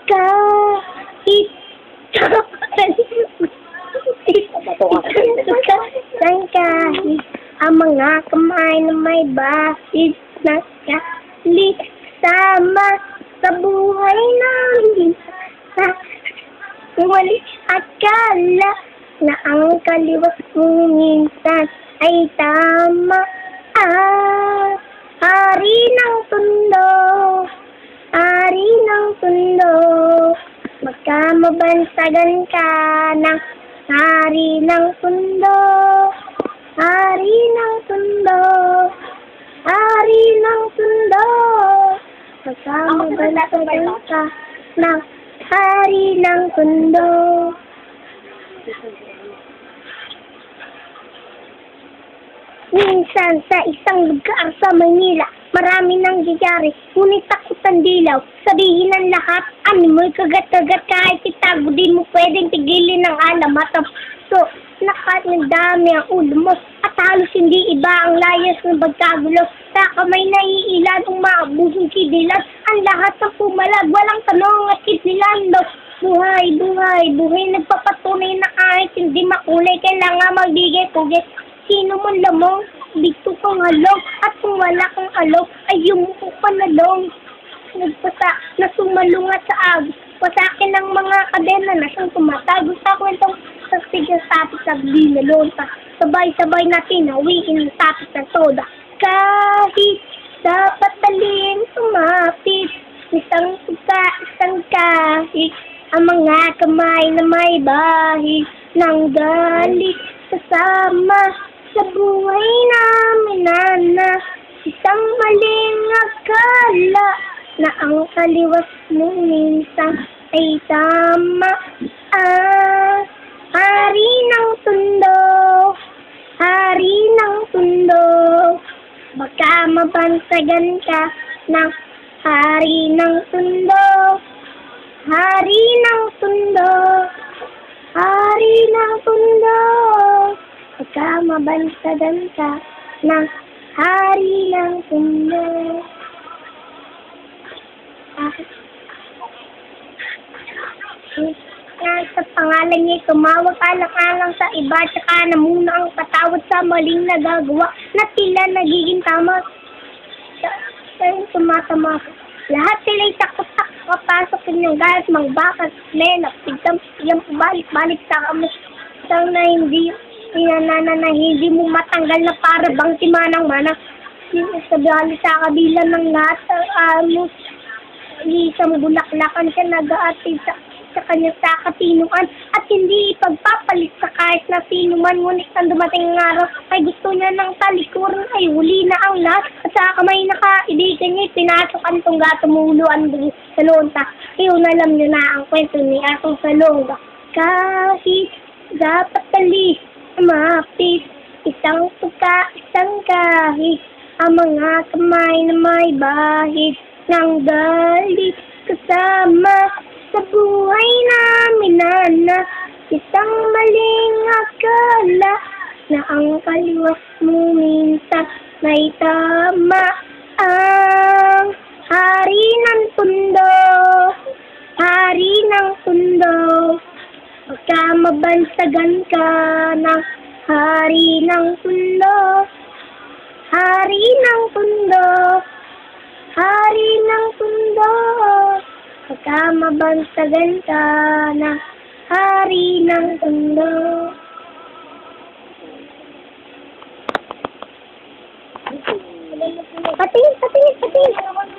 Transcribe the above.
kahit saan kahit ang mga kamay na may bahid na kahit sama sa buhay namin. Wali akala na ang kaliwas mo minsan ay tama. Hari ng tundo, hari ng tundo, magkamabansagan ka ng hari ng tundo, hari ng tundo, hari ng tundo, magkamabansagan ka ng hari ng tundo. Minsan sa isang lugar sa Maynila, marami nang nangyayari, ngunit takot ang dilaw. Sabihin ng lahat, animoy kagat-kagat kahit itago, di mo pwedeng tigilin ng alamat. So, nakadami ang ulo mo, at halos hindi iba ang layas ng pagkagulo. Sa kamay naiilan, umaabuhong kidilan, ang lahat ng pumalag, walang tanong at kitnilan. Buhay, buhay, buhay, nagpapatunay na kahit hindi makulay, kailangan magbigay pugay. Sino man lamang, dito kang halong, at kung wala kang alok, ay yumuko ka na lang. Nagpasa na sumalungat sa agos, pasakin ng mga kadena na siyang tumatago sa kwentong sa sigang tapos sa binalonta. Sabay-sabay natin hawiin ang tapos ng toda. Kahit sa patalim sumapit, isang suka, isang kahit, ang mga kamay na may bahid ng galit kasama sa buhay namin, nana. Isang maling akala na ang kaliwas mo minsan ay tama. Hari ng tundo, hari ng tundo, baka mabansagan ka ng hari ng tundo, hari ng tundo, hari ng tundo, baka mabansagan ka ng hari ng tundo. Sa pangalan niya, tumawag alang-alang sa iba, tsaka na muna ang patawad sa maling nagagawa na tila nagiging tama. Tumatama. Lahat sila'y takot-takot kapasok ng galit, mangbakas, lenap, tigam, balik-balik sa kami. Isang na hindi mo matanggal na para bang si manang-manang. Sabi sa kabila ng lahat, isang bulaklakan siya nag-aatid sa kanyang sakatinuan at hindi ipagpapalit sa kahit na sino man. Ngunit ang dumating ng araw ay gusto niya ng talikuran, ay huli na ang lahat at sa kamay nakaibigan niya pinasok ang tungga, tumuluan sa lonta. Iyon alam niyo na ang kwento ni Atong Salonga. Kahit dapat talis, mapit, isang tuka, isang kahit, ang mga kamay na may bahid ng galit kasama sa buhay namin, nana. Isang maling akala na ang kaliwas mo minsan may tama. Ang hari ng tundo, hari ng tundo, baka mabansagan ka ng hari ng tundo, hari ng tundo, hari ng tundo, baka mabansagan ka ng hari ng tundo. Patingin.